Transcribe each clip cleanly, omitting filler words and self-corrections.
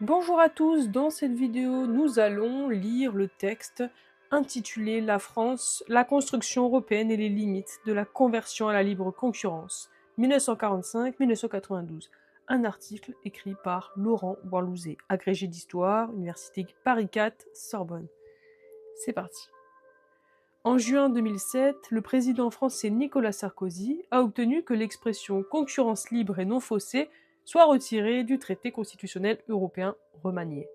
Bonjour à tous, dans cette vidéo, nous allons lire le texte intitulé La France, la construction européenne et les limites de la conversion à la libre concurrence, 1945-1992. Un article écrit par Laurent Boilouzé, agrégé d'histoire, Université Paris 4, Sorbonne. C'est parti. En juin 2007, le président français Nicolas Sarkozy a obtenu que l'expression concurrence libre et non faussée soit retirée du traité constitutionnel européen remanié.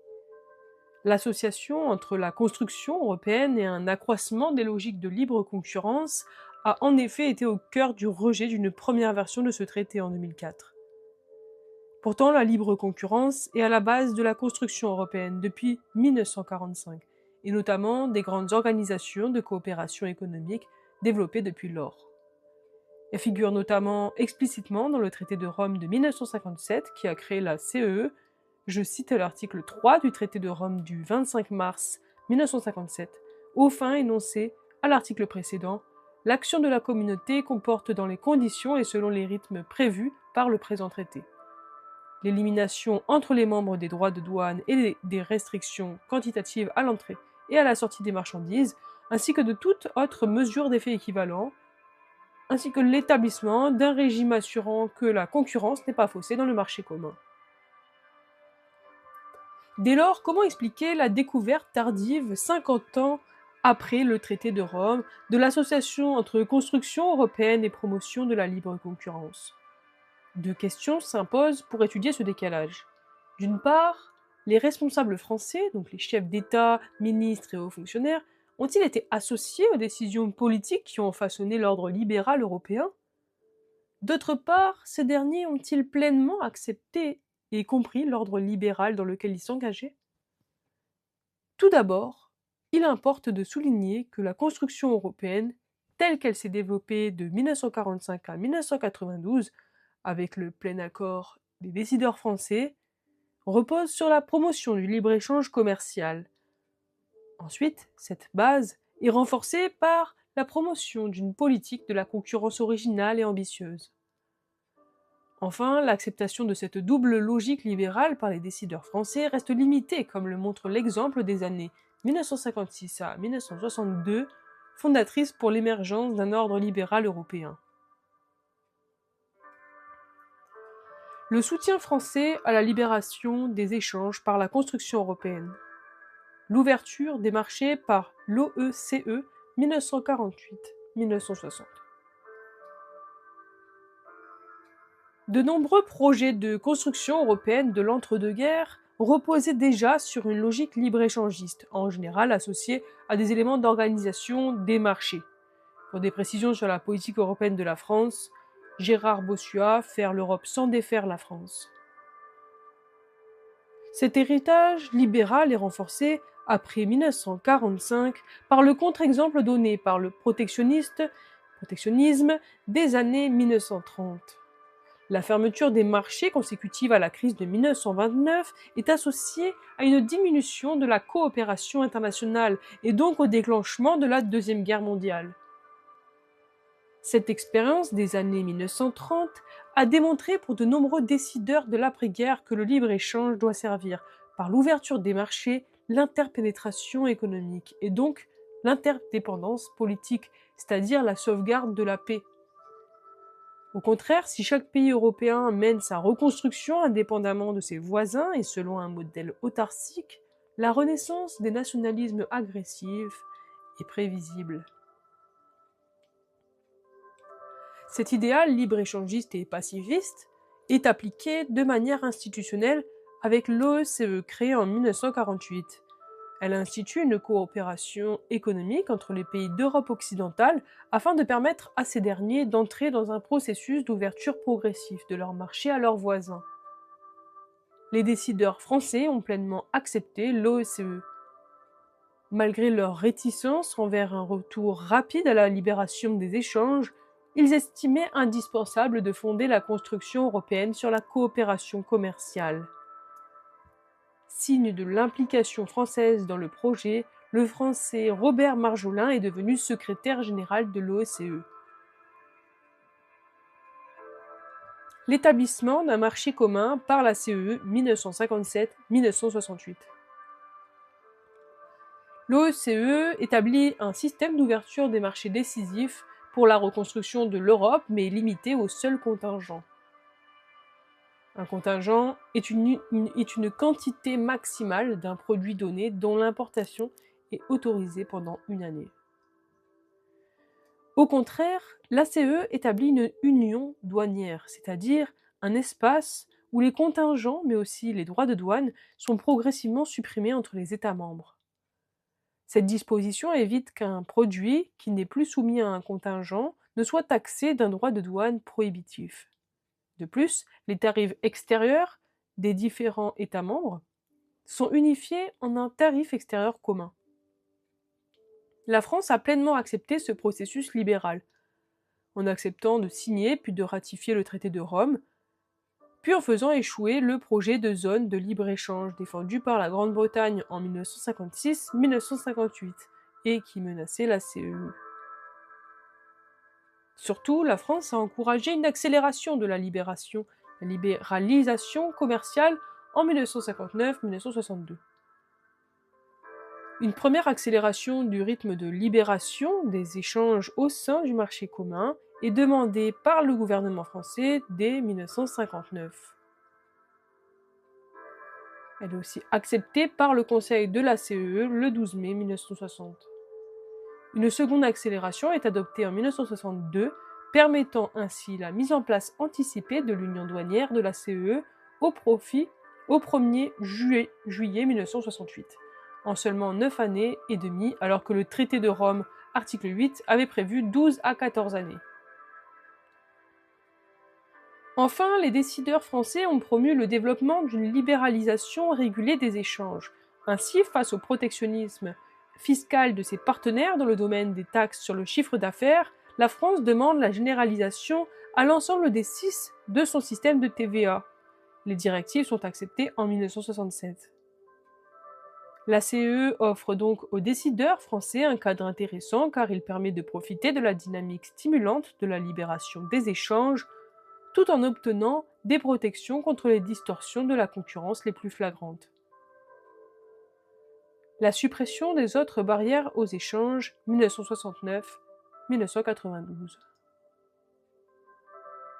L'association entre la construction européenne et un accroissement des logiques de libre concurrence a en effet été au cœur du rejet d'une première version de ce traité en 2004. Pourtant, la libre concurrence est à la base de la construction européenne depuis 1945, et notamment des grandes organisations de coopération économique développées depuis lors. Elle figure notamment explicitement dans le traité de Rome de 1957 qui a créé la CEE. Je cite l'article 3 du traité de Rome du 25 mars 1957, aux fins énoncées à l'article précédent. L'action de la communauté comporte dans les conditions et selon les rythmes prévus par le présent traité l'élimination entre les membres des droits de douane et des restrictions quantitatives à l'entrée et à la sortie des marchandises, ainsi que de toute autre mesure d'effet équivalent, ainsi que l'établissement d'un régime assurant que la concurrence n'est pas faussée dans le marché commun. Dès lors, comment expliquer la découverte tardive, 50 ans après le traité de Rome, de l'association entre construction européenne et promotion de la libre concurrence? Deux questions s'imposent pour étudier ce décalage. D'une part, les responsables français, donc les chefs d'État, ministres et hauts fonctionnaires, ont-ils été associés aux décisions politiques qui ont façonné l'ordre libéral européen? D'autre part, ces derniers ont-ils pleinement accepté et compris l'ordre libéral dans lequel ils s'engageaient? Tout d'abord, il importe de souligner que la construction européenne, telle qu'elle s'est développée de 1945 à 1992, avec le plein accord des décideurs français, repose sur la promotion du libre-échange commercial. Ensuite, cette base est renforcée par la promotion d'une politique de la concurrence originale et ambitieuse. Enfin, l'acceptation de cette double logique libérale par les décideurs français reste limitée, comme le montre l'exemple des années 1956 à 1962, fondatrice pour l'émergence d'un ordre libéral européen. Le soutien français à la libération des échanges par la construction européenne. L'ouverture des marchés par l'OECE 1948-1960. De nombreux projets de construction européenne de l'entre-deux-guerres reposaient déjà sur une logique libre-échangiste, en général associée à des éléments d'organisation des marchés. Pour des précisions sur la politique européenne de la France, Gérard Bossuat, Faire l'Europe sans défaire la France. Cet héritage libéral est renforcé, après 1945, par le contre-exemple donné par le protectionnisme des années 1930. La fermeture des marchés consécutive à la crise de 1929 est associée à une diminution de la coopération internationale et donc au déclenchement de la Deuxième Guerre mondiale. Cette expérience des années 1930 a démontré pour de nombreux décideurs de l'après-guerre que le libre-échange doit servir, par l'ouverture des marchés, l'interpénétration économique et donc l'interdépendance politique, c'est-à-dire la sauvegarde de la paix. Au contraire, si chaque pays européen mène sa reconstruction indépendamment de ses voisins et selon un modèle autarcique, la renaissance des nationalismes agressifs est prévisible. Cet idéal libre-échangiste et pacifiste est appliqué de manière institutionnelle avec l'OECE créée en 1948. Elle institue une coopération économique entre les pays d'Europe occidentale afin de permettre à ces derniers d'entrer dans un processus d'ouverture progressive de leur marché à leurs voisins. Les décideurs français ont pleinement accepté l'OECE. Malgré leur réticence envers un retour rapide à la libération des échanges, ils estimaient indispensable de fonder la construction européenne sur la coopération commerciale. Signe de l'implication française dans le projet, le Français Robert Marjolin est devenu secrétaire général de l'OECE. l'établissement d'un marché commun par la CEE 1957-1968. L'OCE établit un système d'ouverture des marchés décisifs pour la reconstruction de l'Europe, mais limité au seul contingent. Un contingent est une quantité maximale d'un produit donné dont l'importation est autorisée pendant une année. Au contraire, l'ACE établit une union douanière, c'est-à-dire un espace où les contingents, mais aussi les droits de douane, sont progressivement supprimés entre les États membres. Cette disposition évite qu'un produit qui n'est plus soumis à un contingent ne soit taxé d'un droit de douane prohibitif. De plus, les tarifs extérieurs des différents États membres sont unifiés en un tarif extérieur commun. La France a pleinement accepté ce processus libéral, en acceptant de signer puis de ratifier le traité de Rome, puis en faisant échouer le projet de zone de libre-échange défendu par la Grande-Bretagne en 1956-1958 et qui menaçait la CEE. Surtout, la France a encouragé une accélération de la libéralisation commerciale en 1959-1962. Une première accélération du rythme de libération des échanges au sein du marché commun est demandée par le gouvernement français dès 1959. Elle est aussi acceptée par le Conseil de la CEE le 12 mai 1960. Une seconde accélération est adoptée en 1962, permettant ainsi la mise en place anticipée de l'union douanière de la CEE au 1er juillet 1968, en seulement 9 années et demie, alors que le traité de Rome, article 8, avait prévu 12 à 14 années. Enfin, les décideurs français ont promu le développement d'une libéralisation régulée des échanges. Ainsi, face au protectionnisme fiscal de ses partenaires dans le domaine des taxes sur le chiffre d'affaires, la France demande la généralisation à l'ensemble des 6 de son système de TVA. Les directives sont acceptées en 1967. La CEE offre donc aux décideurs français un cadre intéressant car il permet de profiter de la dynamique stimulante de la libération des échanges tout en obtenant des protections contre les distorsions de la concurrence les plus flagrantes. La suppression des autres barrières aux échanges 1969-1992.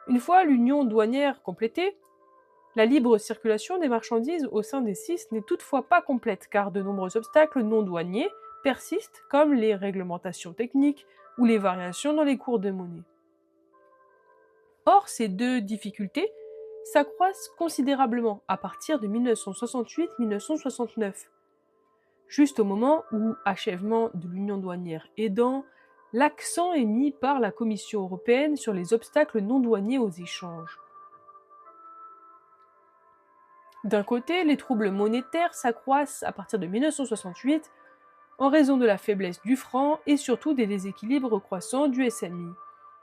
Une fois l'union douanière complétée, la libre circulation des marchandises au sein des 6 n'est toutefois pas complète car de nombreux obstacles non douaniers persistent comme les réglementations techniques ou les variations dans les cours de monnaie. Or, ces deux difficultés s'accroissent considérablement à partir de 1968-1969, juste au moment où, achèvement de l'union douanière aidant, l'accent est mis par la Commission européenne sur les obstacles non douaniers aux échanges. D'un côté, les troubles monétaires s'accroissent à partir de 1968 en raison de la faiblesse du franc et surtout des déséquilibres croissants du SMI.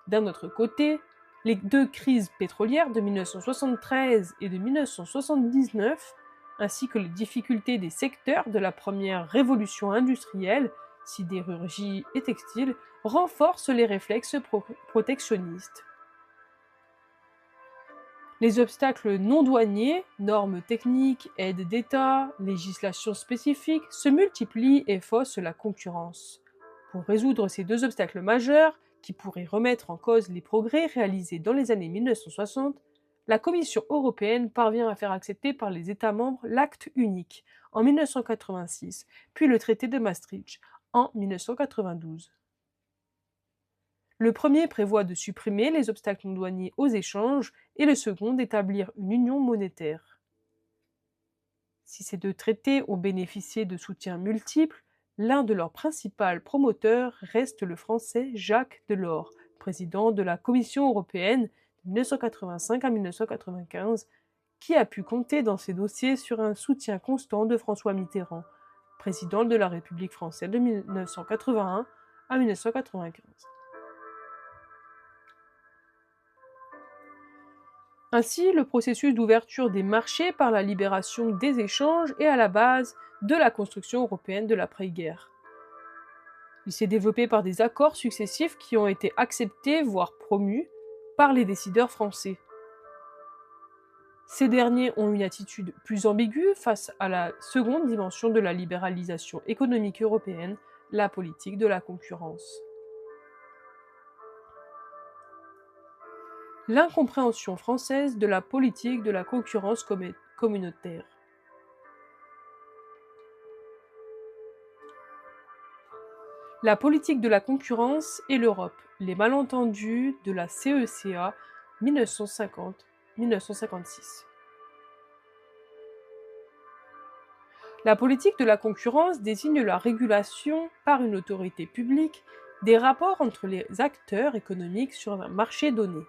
D'un autre côté, les deux crises pétrolières de 1973 et de 1979, ainsi que les difficultés des secteurs de la première révolution industrielle, sidérurgie et textile, renforcent les réflexes protectionnistes. Les obstacles non douaniers, normes techniques, aides d'État, législation spécifique, se multiplient et faussent la concurrence. Pour résoudre ces deux obstacles majeurs, qui pourraient remettre en cause les progrès réalisés dans les années 1960, la Commission européenne parvient à faire accepter par les États membres l'acte unique en 1986, puis le traité de Maastricht en 1992. Le premier prévoit de supprimer les obstacles non douaniers aux échanges et le second d'établir une union monétaire. Si ces deux traités ont bénéficié de soutiens multiples, l'un de leurs principaux promoteurs reste le Français Jacques Delors, président de la Commission européenne de 1985 à 1995, qui a pu compter dans ces dossiers sur un soutien constant de François Mitterrand, président de la République française de 1981 à 1995. Ainsi, le processus d'ouverture des marchés par la libération des échanges est à la base de la construction européenne de l'après-guerre. Il s'est développé par des accords successifs qui ont été acceptés, voire promus, par les décideurs français. Ces derniers ont une attitude plus ambiguë face à la seconde dimension de la libéralisation économique européenne, la politique de la concurrence. L'incompréhension française de la politique de la concurrence communautaire. La politique de la concurrence et l'Europe, les malentendus de la CECA 1950-1956. La politique de la concurrence désigne la régulation par une autorité publique des rapports entre les acteurs économiques sur un marché donné.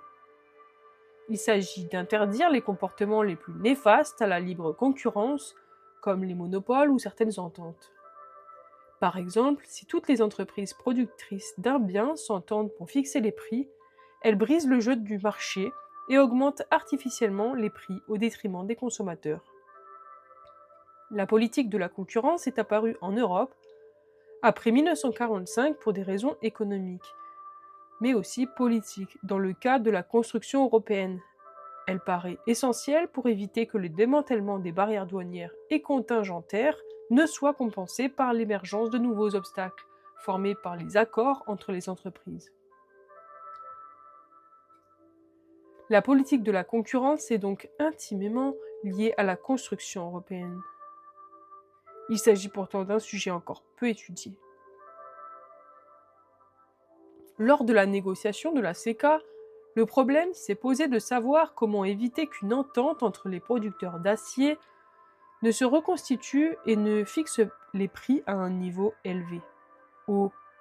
Il s'agit d'interdire les comportements les plus néfastes à la libre concurrence, comme les monopoles ou certaines ententes. Par exemple, si toutes les entreprises productrices d'un bien s'entendent pour fixer les prix, elles brisent le jeu du marché et augmentent artificiellement les prix au détriment des consommateurs. La politique de la concurrence est apparue en Europe après 1945 pour des raisons économiques, mais aussi politiques dans le cadre de la construction européenne. Elle paraît essentielle pour éviter que le démantèlement des barrières douanières et contingentaires ne soit compensé par l'émergence de nouveaux obstacles, formés par les accords entre les entreprises. La politique de la concurrence est donc intimement liée à la construction européenne. Il s'agit pourtant d'un sujet encore peu étudié. Lors de la négociation de la CECA, le problème s'est posé de savoir comment éviter qu'une entente entre les producteurs d'acier ne se reconstitue et ne fixe les prix à un niveau élevé,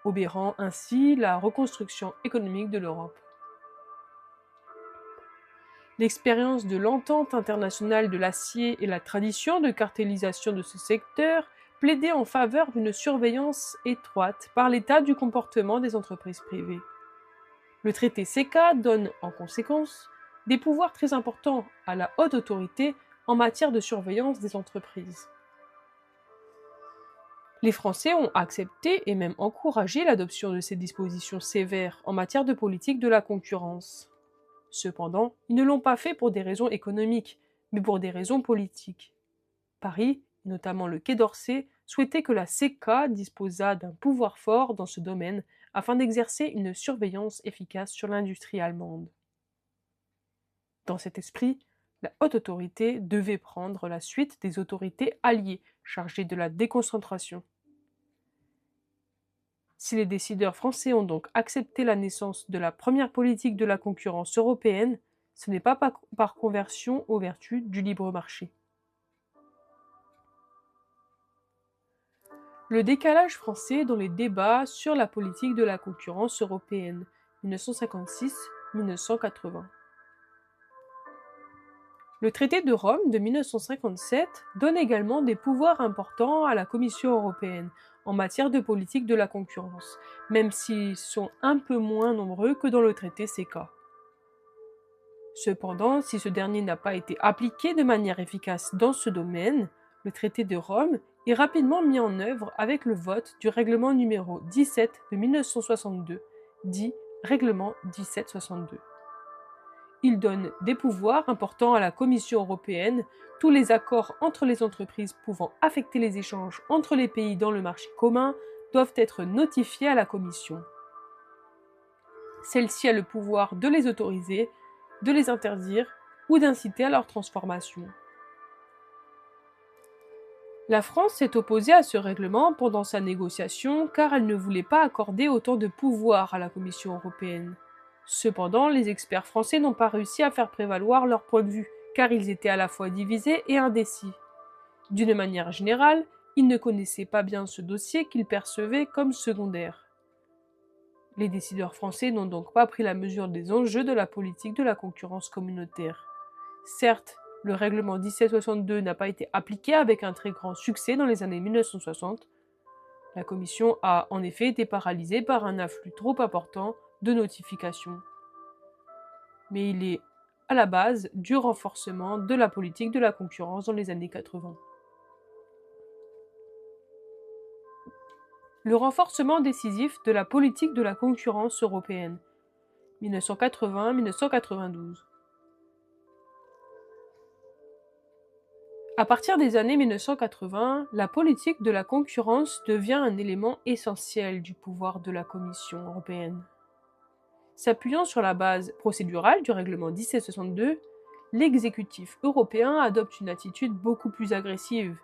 obérant ainsi la reconstruction économique de l'Europe. L'expérience de l'entente internationale de l'acier et la tradition de cartélisation de ce secteur plaidaient en faveur d'une surveillance étroite par l'État du comportement des entreprises privées. Le traité CECA donne, en conséquence, des pouvoirs très importants à la haute autorité en matière de surveillance des entreprises. Les Français ont accepté et même encouragé l'adoption de ces dispositions sévères en matière de politique de la concurrence. Cependant, ils ne l'ont pas fait pour des raisons économiques, mais pour des raisons politiques. Paris, notamment le Quai d'Orsay, souhaitait que la CECA disposât d'un pouvoir fort dans ce domaine afin d'exercer une surveillance efficace sur l'industrie allemande. Dans cet esprit, la haute autorité devait prendre la suite des autorités alliées chargées de la déconcentration. Si les décideurs français ont donc accepté la naissance de la première politique de la concurrence européenne, ce n'est pas par conversion aux vertus du libre marché. Le décalage français dans les débats sur la politique de la concurrence européenne, 1956-1980. Le traité de Rome de 1957 donne également des pouvoirs importants à la Commission européenne en matière de politique de la concurrence, même s'ils sont un peu moins nombreux que dans le traité CECA. Cependant, si ce dernier n'a pas été appliqué de manière efficace dans ce domaine, le traité de Rome est rapidement mis en œuvre avec le vote du règlement numéro 17 de 1962, dit règlement 1762. Il donne des pouvoirs importants à la Commission européenne, tous les accords entre les entreprises pouvant affecter les échanges entre les pays dans le marché commun doivent être notifiés à la Commission. Celle-ci a le pouvoir de les autoriser, de les interdire ou d'inciter à leur transformation. La France s'est opposée à ce règlement pendant sa négociation car elle ne voulait pas accorder autant de pouvoir à la Commission européenne. Cependant, les experts français n'ont pas réussi à faire prévaloir leur point de vue, car ils étaient à la fois divisés et indécis. D'une manière générale, ils ne connaissaient pas bien ce dossier qu'ils percevaient comme secondaire. Les décideurs français n'ont donc pas pris la mesure des enjeux de la politique de la concurrence communautaire. Certes, le règlement 1762 n'a pas été appliqué avec un très grand succès dans les années 1960. La Commission a en effet été paralysée par un afflux trop important de notifications. Mais il est à la base du renforcement de la politique de la concurrence dans les années 80. Le renforcement décisif de la politique de la concurrence européenne, 1980-1992. À partir des années 1980, la politique de la concurrence devient un élément essentiel du pouvoir de la Commission européenne. S'appuyant sur la base procédurale du règlement 1762, l'exécutif européen adopte une attitude beaucoup plus agressive,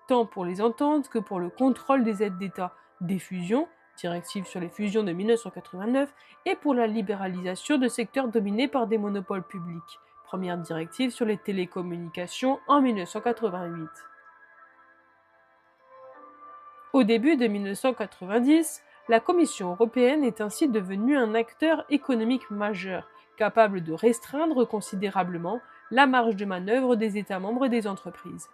tant pour les ententes que pour le contrôle des aides d'État, des fusions, directive sur les fusions de 1989, et pour la libéralisation de secteurs dominés par des monopoles publics, première directive sur les télécommunications en 1988. Au début de 1990, la Commission européenne est ainsi devenue un acteur économique majeur, capable de restreindre considérablement la marge de manœuvre des États membres et des entreprises.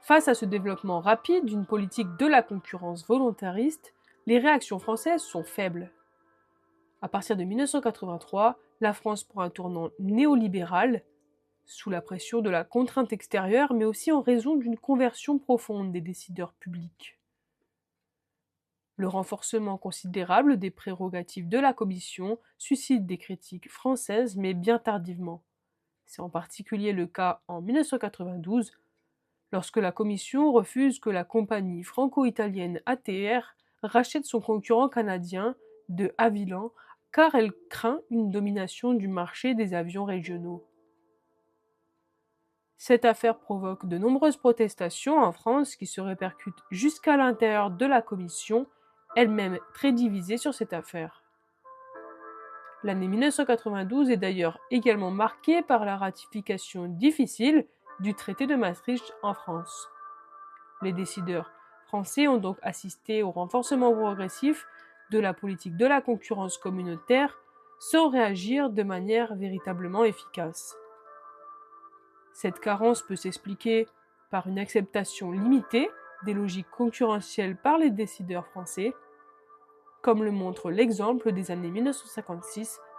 Face à ce développement rapide d'une politique de la concurrence volontariste, les réactions françaises sont faibles. À partir de 1983, la France prend un tournant néolibéral, sous la pression de la contrainte extérieure, mais aussi en raison d'une conversion profonde des décideurs publics. Le renforcement considérable des prérogatives de la Commission suscite des critiques françaises, mais bien tardivement. C'est en particulier le cas en 1992, lorsque la Commission refuse que la compagnie franco-italienne ATR rachète son concurrent canadien de Havilland, car elle craint une domination du marché des avions régionaux. Cette affaire provoque de nombreuses protestations en France qui se répercutent jusqu'à l'intérieur de la Commission, elle-même très divisée sur cette affaire. L'année 1992 est d'ailleurs également marquée par la ratification difficile du traité de Maastricht en France. Les décideurs français ont donc assisté au renforcement progressif de la politique de la concurrence communautaire sans réagir de manière véritablement efficace. Cette carence peut s'expliquer par une acceptation limitée des logiques concurrentielles par les décideurs français, comme le montre l'exemple des années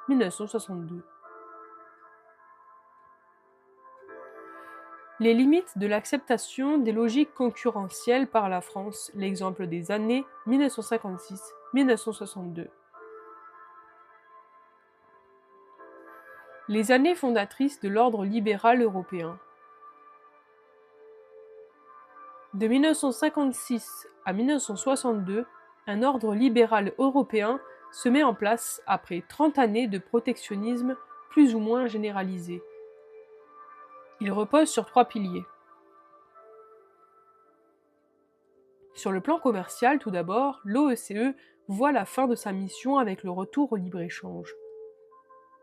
1956-1962. Les limites de l'acceptation des logiques concurrentielles par la France, l'exemple des années 1956-1962. Les années fondatrices de l'ordre libéral européen. De 1956 à 1962, un ordre libéral européen se met en place après 30 années de protectionnisme plus ou moins généralisé. Il repose sur 3 piliers. Sur le plan commercial, tout d'abord, l'OECE voit la fin de sa mission avec le retour au libre-échange.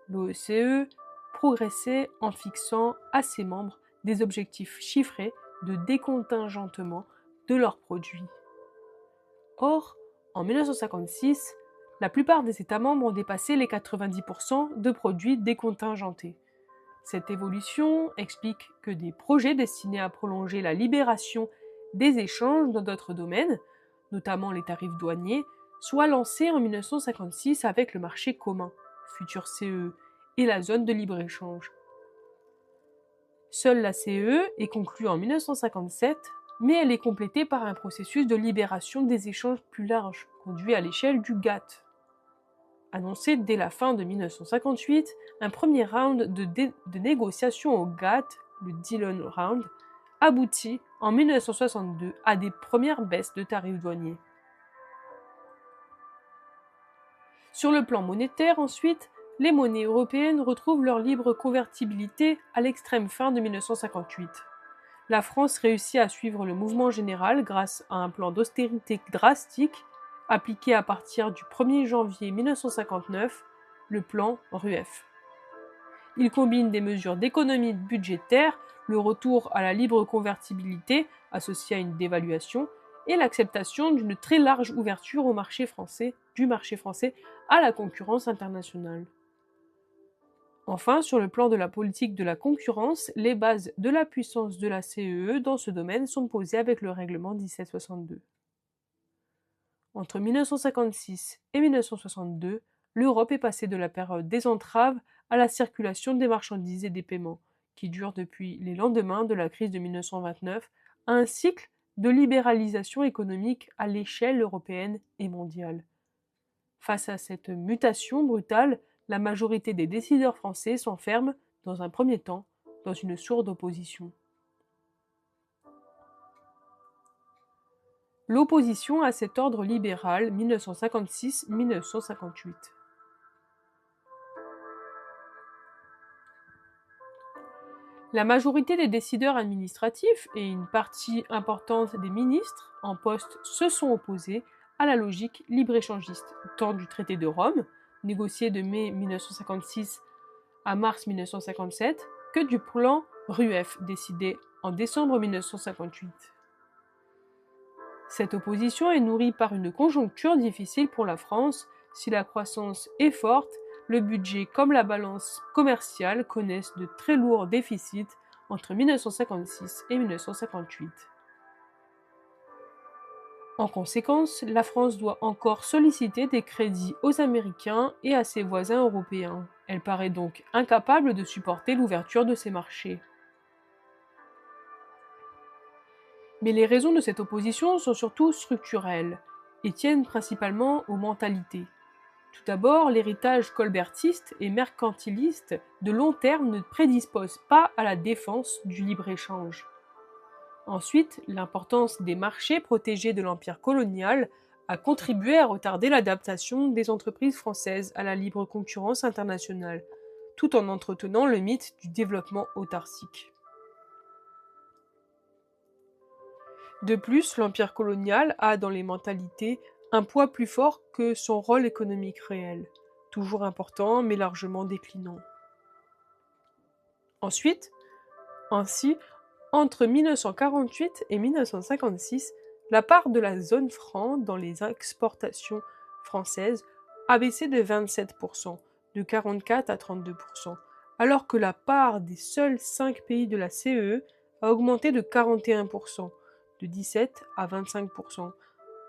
L'OECE progressait en fixant à ses membres des objectifs chiffrés de décontingentement de leurs produits. Or, en 1956, la plupart des États membres ont dépassé les 90% de produits décontingentés. Cette évolution explique que des projets destinés à prolonger la libération des échanges dans d'autres domaines, notamment les tarifs douaniers, soient lancés en 1956 avec le marché commun, futur CE, et la zone de libre-échange. Seule la CE est conclue en 1957, mais elle est complétée par un processus de libération des échanges plus large, conduit à l'échelle du GATT. Annoncé dès la fin de 1958, un premier round de négociations au GATT, le Dillon Round, aboutit en 1962 à des premières baisses de tarifs douaniers. Sur le plan monétaire, ensuite, les monnaies européennes retrouvent leur libre convertibilité à l'extrême fin de 1958. La France réussit à suivre le mouvement général grâce à un plan d'austérité drastique appliqué à partir du 1er janvier 1959, le plan RUEF. Il combine des mesures d'économie budgétaire, le retour à la libre convertibilité associé à une dévaluation et l'acceptation d'une très large ouverture du marché français à la concurrence internationale. Enfin, sur le plan de la politique de la concurrence, les bases de la puissance de la CEE dans ce domaine sont posées avec le règlement 1762. Entre 1956 et 1962, l'Europe est passée de la période des entraves à la circulation des marchandises et des paiements, qui dure depuis les lendemains de la crise de 1929, à un cycle de libéralisation économique à l'échelle européenne et mondiale. Face à cette mutation brutale, la majorité des décideurs français s'enferment, dans un premier temps, dans une sourde opposition. L'opposition à cet ordre libéral 1956-1958. La majorité des décideurs administratifs et une partie importante des ministres en poste se sont opposés à la logique libre-échangiste, tant du traité de Rome, négocié de mai 1956 à mars 1957, que du plan Rueff, décidé en décembre 1958. Cette opposition est nourrie par une conjoncture difficile pour la France. Si la croissance est forte, le budget comme la balance commerciale connaissent de très lourds déficits entre 1956 et 1958. En conséquence, la France doit encore solliciter des crédits aux Américains et à ses voisins européens. Elle paraît donc incapable de supporter l'ouverture de ces marchés. Mais les raisons de cette opposition sont surtout structurelles et tiennent principalement aux mentalités. Tout d'abord, l'héritage colbertiste et mercantiliste de long terme ne prédispose pas à la défense du libre-échange. Ensuite, l'importance des marchés protégés de l'empire colonial a contribué à retarder l'adaptation des entreprises françaises à la libre concurrence internationale, tout en entretenant le mythe du développement autarcique. De plus, l'empire colonial a dans les mentalités un poids plus fort que son rôle économique réel, toujours important mais largement déclinant. Ensuite, ainsi, entre 1948 et 1956, la part de la zone franc dans les exportations françaises a baissé de 27%, de 44 à 32%, alors que la part des seuls 5 pays de la CEE a augmenté de 41%, de 17 à 25%.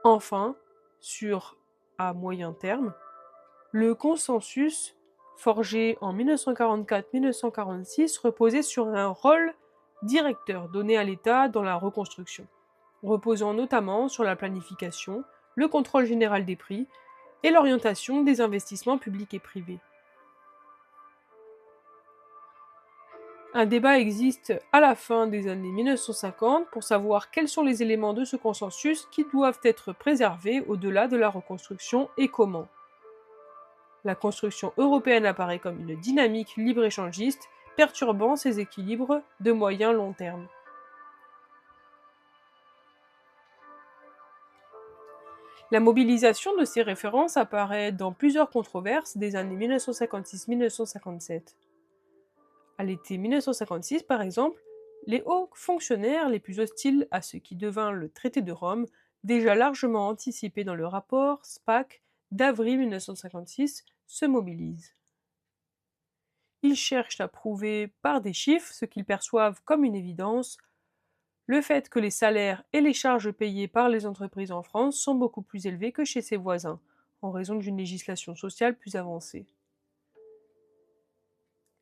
Enfin, à moyen terme, le consensus forgé en 1944-1946 reposait sur un rôle directeur donné à l'État dans la reconstruction, reposant notamment sur la planification, le contrôle général des prix et l'orientation des investissements publics et privés. Un débat existe à la fin des années 1950 pour savoir quels sont les éléments de ce consensus qui doivent être préservés au-delà de la reconstruction et comment. La construction européenne apparaît comme une dynamique libre-échangiste perturbant ces équilibres de moyen-long terme. La mobilisation de ces références apparaît dans plusieurs controverses des années 1956-1957. À l'été 1956, par exemple, les hauts fonctionnaires les plus hostiles à ce qui devint le traité de Rome, déjà largement anticipé dans le rapport SPAC d'avril 1956, se mobilisent. Ils cherchent à prouver par des chiffres ce qu'ils perçoivent comme une évidence, le fait que les salaires et les charges payées par les entreprises en France sont beaucoup plus élevés que chez ses voisins, en raison d'une législation sociale plus avancée.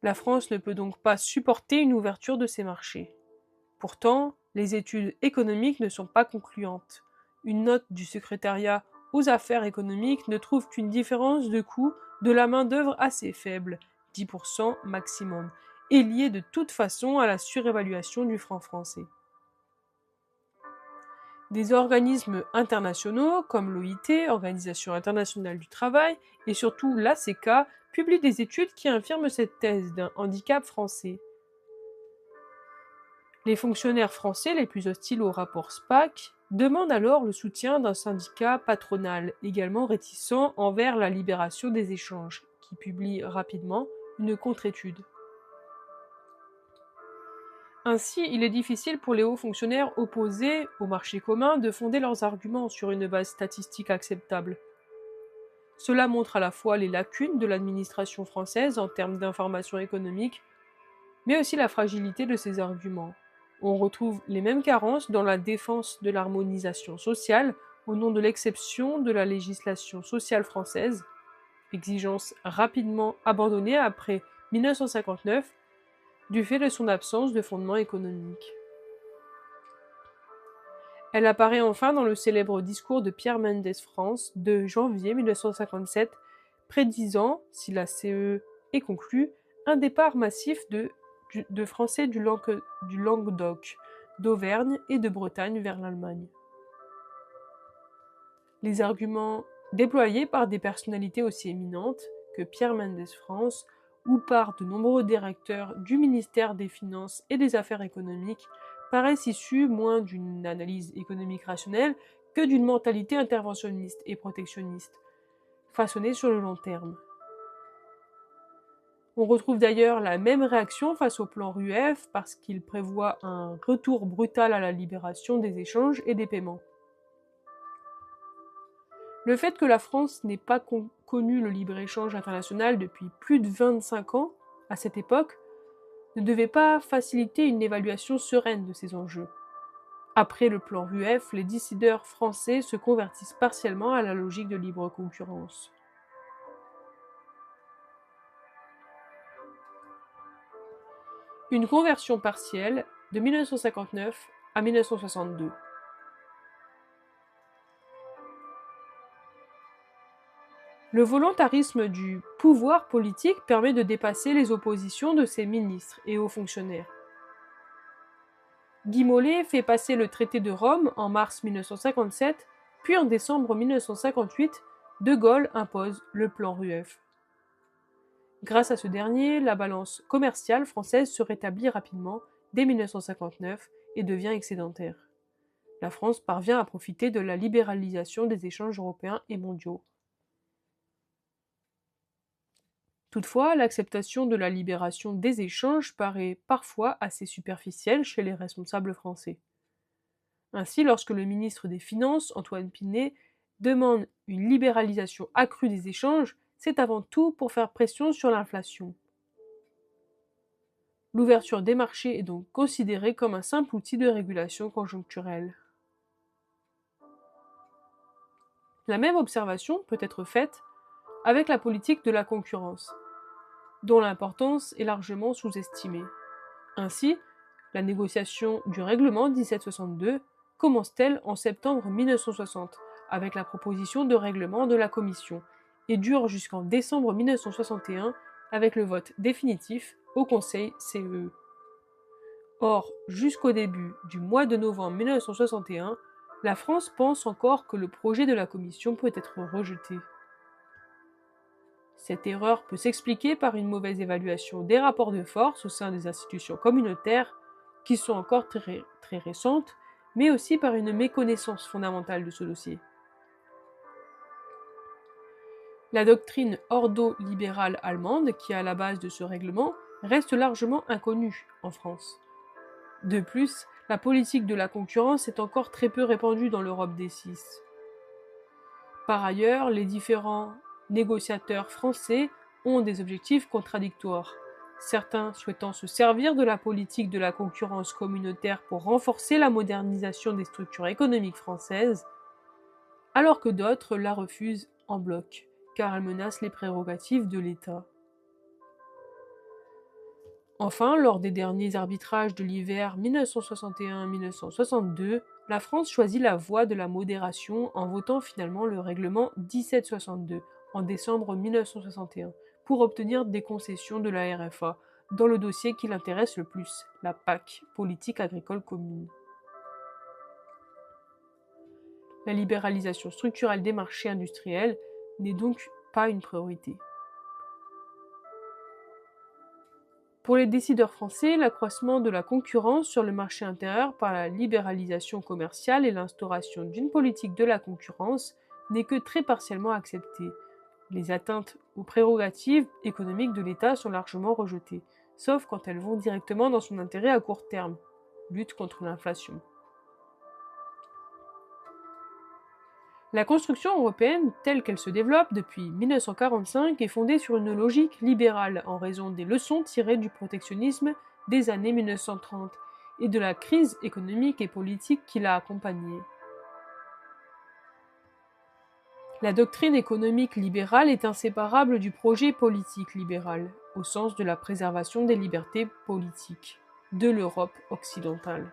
La France ne peut donc pas supporter une ouverture de ses marchés. Pourtant, les études économiques ne sont pas concluantes. Une note du secrétariat aux affaires économiques ne trouve qu'une différence de coût de la main-d'œuvre assez faible, 10% maximum, et liée de toute façon à la surévaluation du franc français. Des organismes internationaux comme l'OIT, Organisation internationale du travail, et surtout l'ACK, publient des études qui infirment cette thèse d'un handicap français. Les fonctionnaires français les plus hostiles au rapport SPAC demandent alors le soutien d'un syndicat patronal également réticent envers la libération des échanges, qui publie rapidement une contre-étude. Ainsi, il est difficile pour les hauts fonctionnaires opposés au marché commun de fonder leurs arguments sur une base statistique acceptable. Cela montre à la fois les lacunes de l'administration française en termes d'information économique, mais aussi la fragilité de ses arguments. On retrouve les mêmes carences dans la défense de l'harmonisation sociale au nom de l'exception de la législation sociale française, exigence rapidement abandonnée après 1959 du fait de son absence de fondement économique. Elle apparaît enfin dans le célèbre discours de Pierre Mendès France de janvier 1957, prédisant, si la CE est conclue, un départ massif du de Français du Languedoc, d'Auvergne et de Bretagne vers l'Allemagne. Les arguments déployés par des personnalités aussi éminentes que Pierre Mendès France ou par de nombreux directeurs du ministère des Finances et des Affaires économiques paraissent issus moins d'une analyse économique rationnelle que d'une mentalité interventionniste et protectionniste, façonnée sur le long terme. On retrouve d'ailleurs la même réaction face au plan Rueff parce qu'il prévoit un retour brutal à la libération des échanges et des paiements. Le fait que la France n'ait pas connu le libre-échange international depuis plus de 25 ans à cette époque ne devait pas faciliter une évaluation sereine de ces enjeux. Après le plan Rueff, les décideurs français se convertissent partiellement à la logique de libre concurrence. Une conversion partielle de 1959 à 1962. Le volontarisme du pouvoir politique permet de dépasser les oppositions de ses ministres et hauts fonctionnaires. Guy Mollet fait passer le traité de Rome en mars 1957, puis en décembre 1958, De Gaulle impose le plan Rueff. Grâce à ce dernier, la balance commerciale française se rétablit rapidement dès 1959 et devient excédentaire. La France parvient à profiter de la libéralisation des échanges européens et mondiaux. Toutefois, l'acceptation de la libération des échanges paraît parfois assez superficielle chez les responsables français. Ainsi, lorsque le ministre des Finances, Antoine Pinay, demande une libéralisation accrue des échanges, c'est avant tout pour faire pression sur l'inflation. L'ouverture des marchés est donc considérée comme un simple outil de régulation conjoncturelle. La même observation peut être faite avec la politique de la concurrence, dont l'importance est largement sous-estimée. Ainsi, la négociation du règlement 1762 commence-t-elle en septembre 1960 avec la proposition de règlement de la Commission et dure jusqu'en décembre 1961 avec le vote définitif au Conseil CEE. Or, jusqu'au début du mois de novembre 1961, la France pense encore que le projet de la Commission peut être rejeté. Cette erreur peut s'expliquer par une mauvaise évaluation des rapports de force au sein des institutions communautaires, qui sont encore très récentes, mais aussi par une méconnaissance fondamentale de ce dossier. La doctrine ordo-libérale allemande, qui est à la base de ce règlement, reste largement inconnue en France. De plus, la politique de la concurrence est encore très peu répandue dans l'Europe des Six. Par ailleurs, les différents négociateurs français ont des objectifs contradictoires, certains souhaitant se servir de la politique de la concurrence communautaire pour renforcer la modernisation des structures économiques françaises, alors que d'autres la refusent en bloc, car elle menace les prérogatives de l'État. Enfin, lors des derniers arbitrages de l'hiver 1961-1962, la France choisit la voie de la modération en votant finalement le règlement 1762 en décembre 1961 pour obtenir des concessions de la RFA dans le dossier qui l'intéresse le plus, la PAC, politique agricole commune. La libéralisation structurelle des marchés industriels n'est donc pas une priorité. Pour les décideurs français, l'accroissement de la concurrence sur le marché intérieur par la libéralisation commerciale et l'instauration d'une politique de la concurrence n'est que très partiellement accepté. Les atteintes aux prérogatives économiques de l'État sont largement rejetées, sauf quand elles vont directement dans son intérêt à court terme, lutte contre l'inflation. La construction européenne, telle qu'elle se développe depuis 1945, est fondée sur une logique libérale en raison des leçons tirées du protectionnisme des années 1930 et de la crise économique et politique qui l'a accompagnée. La doctrine économique libérale est inséparable du projet politique libéral, au sens de la préservation des libertés politiques de l'Europe occidentale.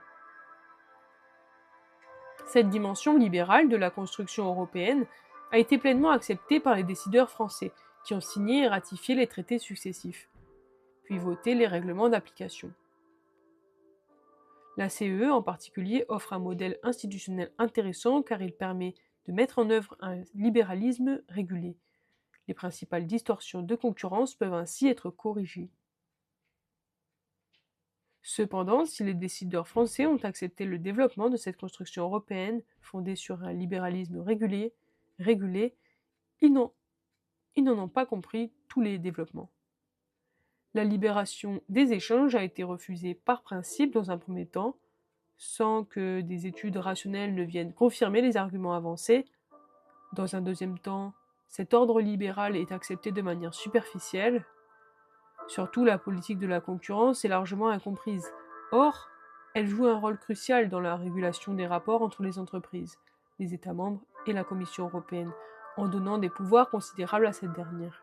Cette dimension libérale de la construction européenne a été pleinement acceptée par les décideurs français, qui ont signé et ratifié les traités successifs. puis voter les règlements d'application. La CEE en particulier offre un modèle institutionnel intéressant car il permet de mettre en œuvre un libéralisme régulé. Les principales distorsions de concurrence peuvent ainsi être corrigées. Cependant, si les décideurs français ont accepté le développement de cette construction européenne fondée sur un libéralisme régulé, ils n'en ont pas compris tous les développements. La libération des échanges a été refusée par principe dans un premier temps, sans que des études rationnelles ne viennent confirmer les arguments avancés. Dans un deuxième temps, cet ordre libéral est accepté de manière superficielle. Surtout, la politique de la concurrence est largement incomprise. Or, elle joue un rôle crucial dans la régulation des rapports entre les entreprises, les États membres et la Commission européenne, en donnant des pouvoirs considérables à cette dernière.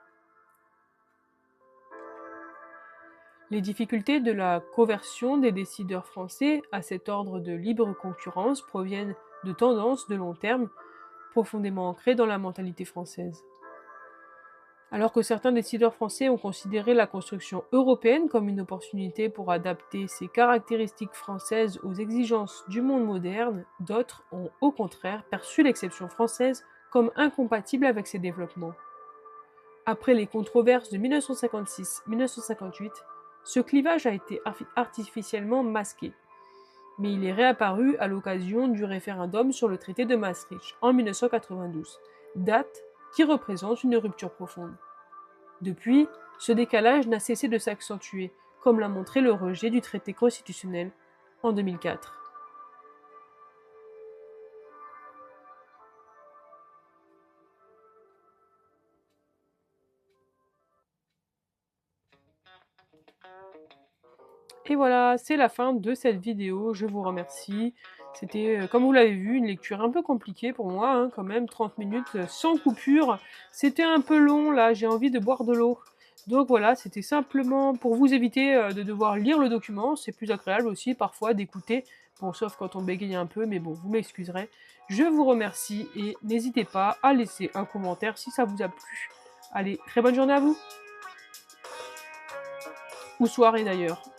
Les difficultés de la conversion des décideurs français à cet ordre de libre concurrence proviennent de tendances de long terme profondément ancrées dans la mentalité française. Alors que certains décideurs français ont considéré la construction européenne comme une opportunité pour adapter ses caractéristiques françaises aux exigences du monde moderne, d'autres ont au contraire perçu l'exception française comme incompatible avec ces développements. Après les controverses de 1956-1958, ce clivage a été artificiellement masqué, mais il est réapparu à l'occasion du référendum sur le traité de Maastricht en 1992, date qui représente une rupture profonde. Depuis, ce décalage n'a cessé de s'accentuer, comme l'a montré le rejet du traité constitutionnel en 2004. Et voilà, c'est la fin de cette vidéo, je vous remercie. C'était, comme vous l'avez vu, une lecture un peu compliquée pour moi, hein, quand même, 30 minutes sans coupure. C'était un peu long, là, j'ai envie de boire de l'eau. Donc voilà, c'était simplement pour vous éviter de devoir lire le document. C'est plus agréable aussi, parfois, d'écouter. Bon, sauf quand on bégaye un peu, mais bon, vous m'excuserez. Je vous remercie et n'hésitez pas à laisser un commentaire si ça vous a plu. Allez, très bonne journée à vous. Ou soirée d'ailleurs.